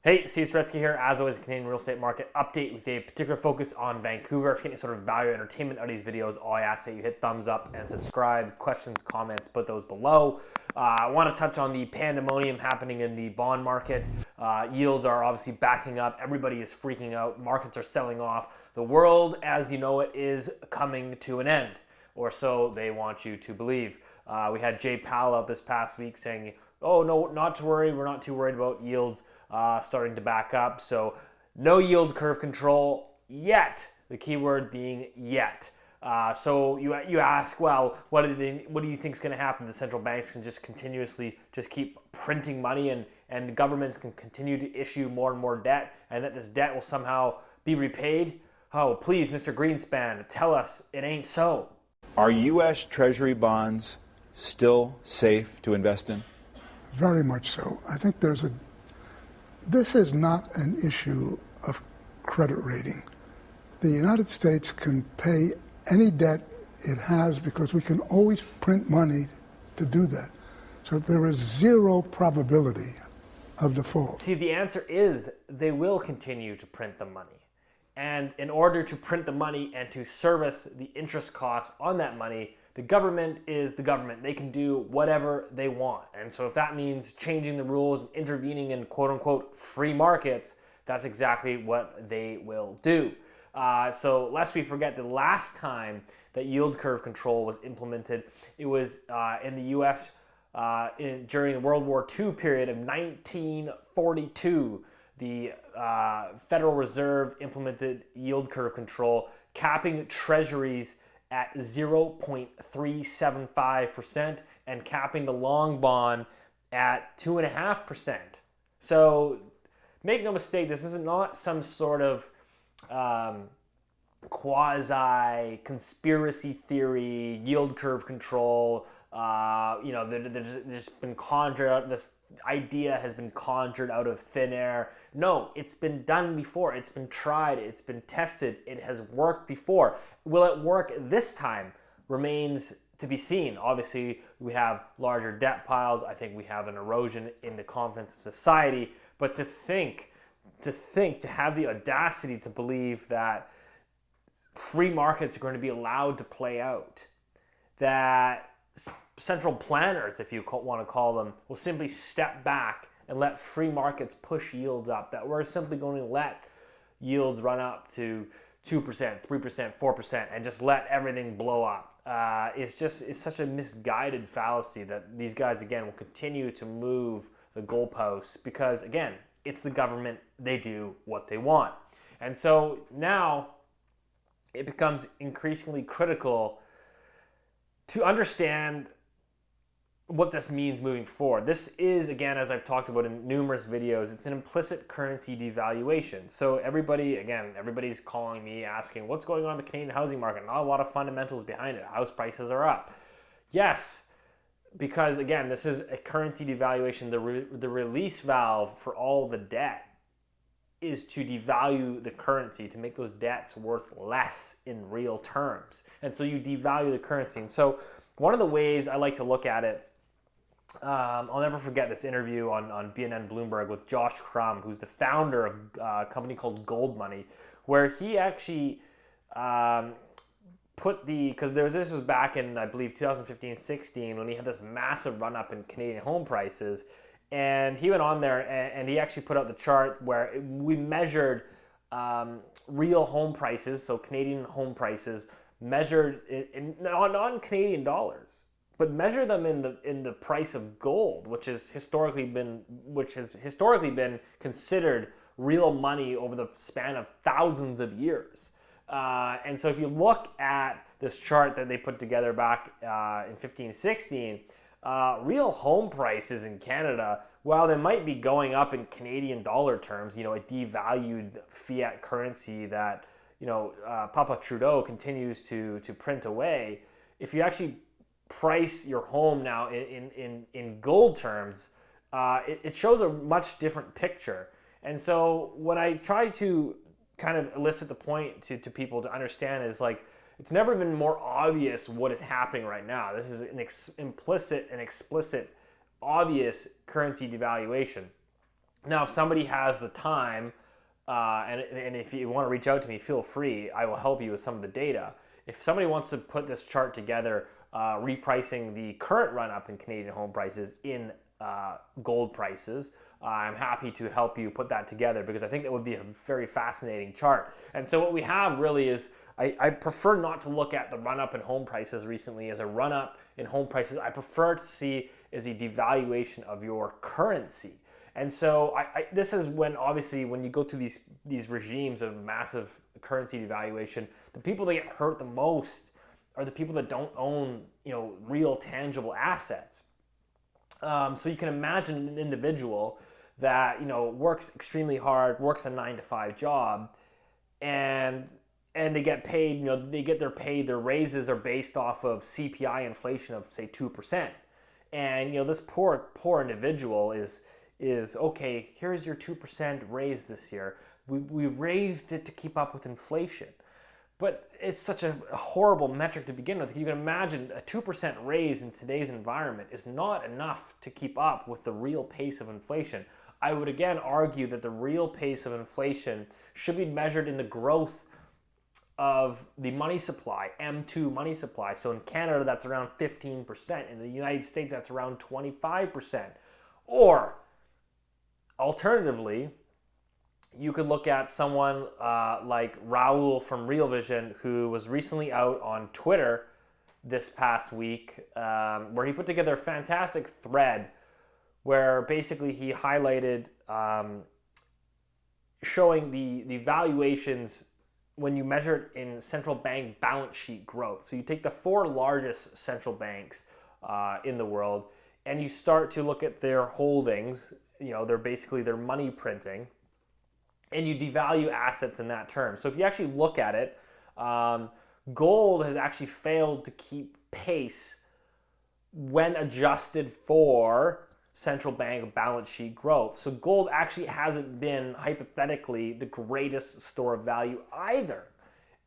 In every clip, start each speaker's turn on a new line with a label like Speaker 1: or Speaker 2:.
Speaker 1: Hey, Steve Saretsky here. As always, Canadian real estate market update with a particular focus on Vancouver. If you get any sort of value or entertainment out of these videos, all I ask that you hit thumbs up and subscribe. Questions, comments, put those below. I want to touch on the pandemonium happening in the bond market. Yields are obviously backing up. Everybody is freaking out. Markets are selling off. The world, as you know it, is coming to an end, or so they want you to believe. We had Jay Powell out this past week saying, oh, no, not to worry. We're not too worried about yields starting to back up. So no yield curve control yet. The key word being yet. So you ask, well, what do you think is going to happen? The central banks can just continuously just keep printing money and the governments can continue to issue more and more debt and that this debt will somehow be repaid? Oh, please, Mr. Greenspan, tell us it ain't so.
Speaker 2: Are U.S. Treasury bonds still safe to invest in?
Speaker 3: Very much so. I think this is not an issue of credit rating. The United States can pay any debt it has because we can always print money to do that. So there is zero probability of default.
Speaker 1: See, the answer is they will continue to print the money. And in order to print the money and to service the interest costs on that money, the government is the government. They can do whatever they want. And so if that means changing the rules and intervening in quote unquote free markets, that's exactly what they will do. So lest we forget, the last time that yield curve control was implemented, it was in the US during the World War II period of 1942. The Federal Reserve implemented yield curve control, capping treasuries at 0.375% and capping the long bond at 2.5%. So make no mistake, this is not some sort of quasi conspiracy theory, yield curve control. There's been conjured out, this idea has been conjured out of thin air. No, it's been done before. It's been tried. It's been tested. It has worked before. Will it work this time? Remains to be seen. Obviously, we have larger debt piles. I think we have an erosion in the confidence of society. But to have the audacity to believe that free markets are going to be allowed to play out, that central planners, if you want to call them, will simply step back and let free markets push yields up, that we're simply going to let yields run up to 2%, 3%, 4% and just let everything blow up. It's such a misguided fallacy that these guys, again, will continue to move the goalposts because, again, it's the government. They do what they want. And so now it becomes increasingly critical to understand what this means moving forward. This is, again, as I've talked about in numerous videos, it's an implicit currency devaluation. So everybody's calling me asking, what's going on in the Canadian housing market? Not a lot of fundamentals behind it. House prices are up. Yes, because again, this is a currency devaluation. The release valve for all the debt is to devalue the currency, to make those debts worth less in real terms. And so you devalue the currency. And so one of the ways I like to look at it, I'll never forget this interview on BNN Bloomberg with Josh Crum, who's the founder of a company called Gold Money, where he actually this was back in, I believe, 2015-16, when he had this massive run up in Canadian home prices. And he went on there and he actually put out the chart where we measured real home prices, so Canadian home prices, measured in non-Canadian dollars, but measure them in the price of gold, which has historically been considered real money over the span of thousands of years. And so if you look at this chart that they put together back in 15-16, real home prices in Canada, while they might be going up in Canadian dollar terms, a devalued fiat currency that Papa Trudeau continues to print away. If you actually price your home now in gold terms, it shows a much different picture. And so what I try to kind of elicit the point to people to understand is, like, it's never been more obvious what is happening right now. This is an implicit and explicit, obvious currency devaluation. Now, if somebody has the time, and if you want to reach out to me, feel free. I will help you with some of the data. If somebody wants to put this chart together, repricing the current run-up in Canadian home prices in gold prices, I'm happy to help you put that together because I think that would be a very fascinating chart. And so what we have really is, I prefer not to look at the run-up in home prices recently as a run-up in home prices. I prefer to see as a devaluation of your currency. And so this is when, obviously, when you go through these regimes of massive currency devaluation, the people that get hurt the most are the people that don't own, real tangible assets. So you can imagine an individual that, works extremely hard, works a 9-to-5 job, and they get paid, their raises are based off of CPI inflation of, say, 2%. And, this poor individual is okay, here's your 2% raise this year. We raised it to keep up with inflation. But it's such a horrible metric to begin with. You can imagine a 2% raise in today's environment is not enough to keep up with the real pace of inflation. I would again argue that the real pace of inflation should be measured in the growth of the money supply, M2 money supply. So in Canada, that's around 15%. In the United States, that's around 25%. Or alternatively, you could look at someone like Raul from Real Vision, who was recently out on Twitter this past week, where he put together a fantastic thread where basically he highlighted showing the valuations when you measure it in central bank balance sheet growth. So you take the 4 largest central banks in the world and you start to look at their holdings, they're basically their money printing, and you devalue assets in that term. So if you actually look at it, gold has actually failed to keep pace when adjusted for central bank balance sheet growth. So gold actually hasn't been, hypothetically, the greatest store of value either.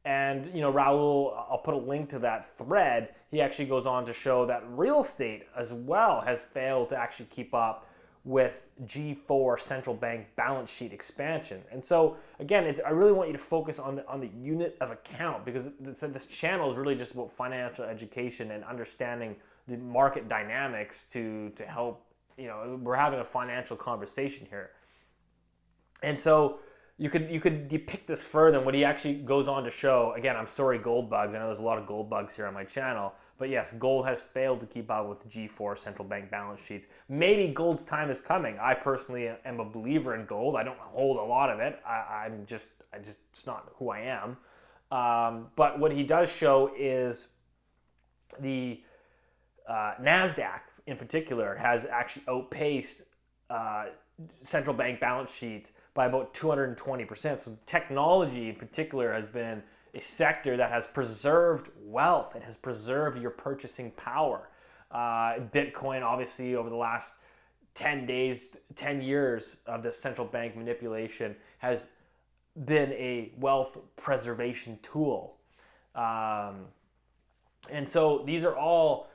Speaker 1: And, Raul, I'll put a link to that thread. He actually goes on to show that real estate as well has failed to actually keep up with G4 central bank balance sheet expansion. And so again, I really want you to focus on the unit of account, because this channel is really just about financial education and understanding the market dynamics to help, we're having a financial conversation here. And so you could depict this further, and what he actually goes on to show, again, I'm sorry, gold bugs. I know there's a lot of gold bugs here on my channel, but yes, gold has failed to keep up with G4 central bank balance sheets. Maybe gold's time is coming. I personally am a believer in gold. I don't hold a lot of it. It's not who I am. But what he does show is the NASDAQ in particular has actually outpaced central bank balance sheets by about 220%. So technology in particular has been a sector that has preserved wealth. It has preserved your purchasing power. Bitcoin, obviously, over the last 10 years of the central bank manipulation has been a wealth preservation tool. And so these are all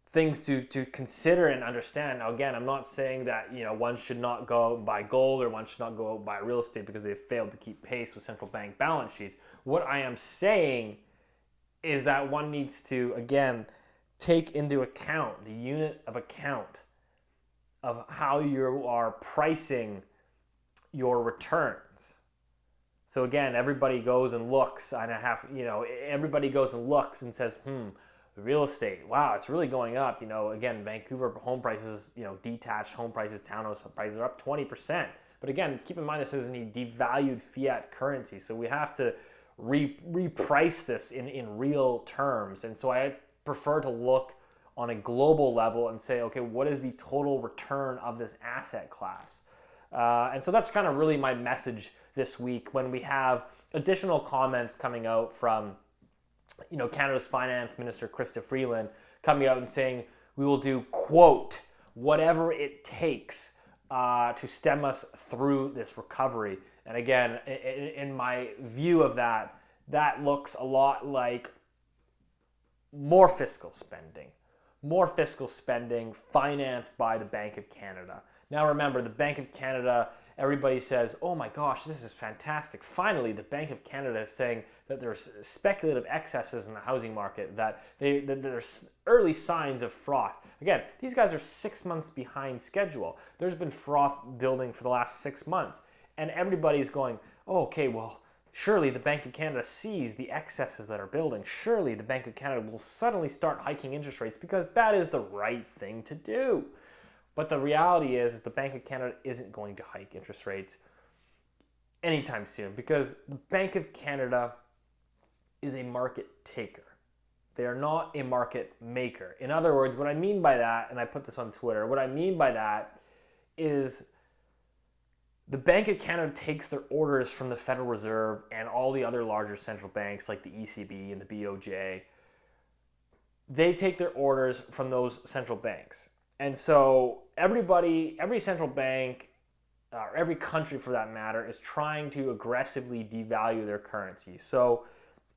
Speaker 1: things to consider and understand. Now, again, I'm not saying that one should not go out and buy gold or one should not go out and buy real estate because they've failed to keep pace with central bank balance sheets. What I am saying is that one needs to, again, take into account the unit of account of how you are pricing your returns. So again, everybody goes and looks, and everybody goes and looks and says, real estate, wow, it's really going up. Again, Vancouver home prices, detached home prices, townhouse prices are up 20%. But again, keep in mind this isn't a devalued fiat currency, so we have to reprice this in real terms. And so I prefer to look on a global level and say, okay, what is the total return of this asset class? And so that's kind of really my message this week, when we have additional comments coming out from Canada's Finance Minister, Chrystia Freeland, coming out and saying we will do, quote, whatever it takes to stem us through this recovery. And again, in my view of that looks a lot like more fiscal spending financed by the Bank of Canada. Now remember, the Bank of Canada, everybody says, oh my gosh, this is fantastic. Finally, the Bank of Canada is saying that there's speculative excesses in the housing market, that there's early signs of froth. Again, these guys are 6 months behind schedule. There's been froth building for the last 6 months. And everybody's going, oh, okay, well, surely the Bank of Canada sees the excesses that are building. Surely the Bank of Canada will suddenly start hiking interest rates because that is the right thing to do. But the reality is the Bank of Canada isn't going to hike interest rates anytime soon because the Bank of Canada is a market taker. They are not a market maker. In other words, what I mean by that, and I put this on Twitter, what I mean by that is the Bank of Canada takes their orders from the Federal Reserve and all the other larger central banks like the ECB and the BOJ. They take their orders from those central banks. And so every central bank, or every country for that matter, is trying to aggressively devalue their currency. So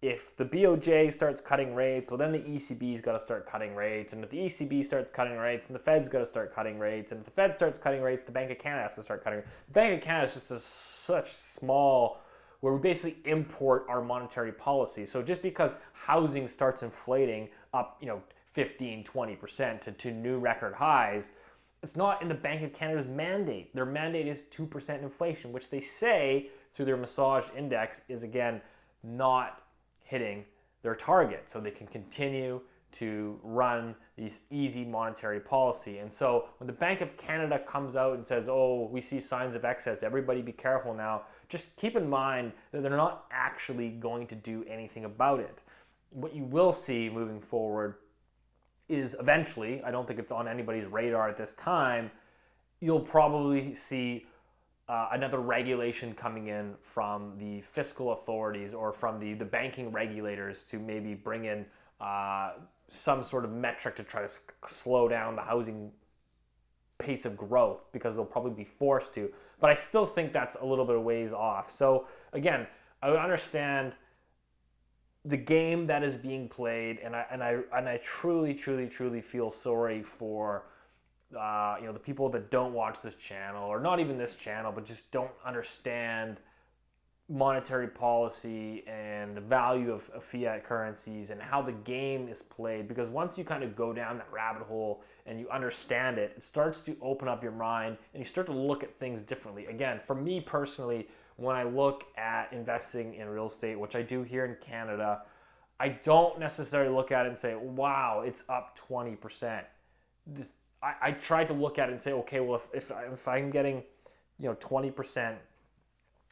Speaker 1: if the BOJ starts cutting rates, well then the ECB's got to start cutting rates. And if the ECB starts cutting rates, then the Fed's got to start cutting rates. And if the Fed starts cutting rates, the Bank of Canada has to start cutting rates. The Bank of Canada is just such small, where we basically import our monetary policy. So just because housing starts inflating up, 15, 20% to new record highs, it's not in the Bank of Canada's mandate. Their mandate is 2% inflation, which they say through their massaged index is, again, not hitting their target. So they can continue to run these easy monetary policy. And so when the Bank of Canada comes out and says, oh, we see signs of excess, everybody be careful now, just keep in mind that they're not actually going to do anything about it. What you will see moving forward is eventually, I don't think it's on anybody's radar at this time, you'll probably see another regulation coming in from the fiscal authorities or from the banking regulators to maybe bring in some sort of metric to try to slow down the housing pace of growth, because they'll probably be forced to. But I still think that's a little bit of ways off. So again, I understand the game that is being played, and I truly feel sorry for the people that don't watch this channel, or not even this channel, but just don't understand monetary policy and the value of fiat currencies and how the game is played. Because once you kind of go down that rabbit hole and you understand it, it starts to open up your mind and you start to look at things differently. Again, for me personally, when I look at investing in real estate, which I do here in Canada, I don't necessarily look at it and say, wow, it's up 20%. I try to look at it and say, okay, well, if I'm getting 20%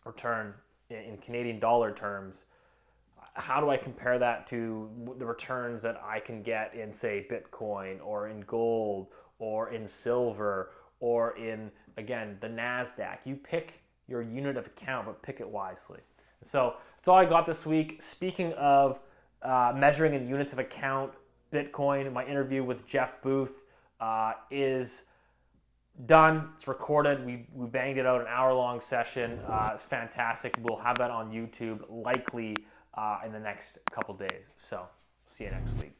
Speaker 1: return in Canadian dollar terms, how do I compare that to the returns that I can get in, say, Bitcoin or in gold or in silver or in, again, the NASDAQ? You pick your unit of account, but pick it wisely. So that's all I got this week. Speaking of measuring in units of account, Bitcoin, my interview with Jeff Booth is done. It's recorded. We banged it out, an hour-long session. It's fantastic. We'll have that on YouTube likely in the next couple days. So see you next week.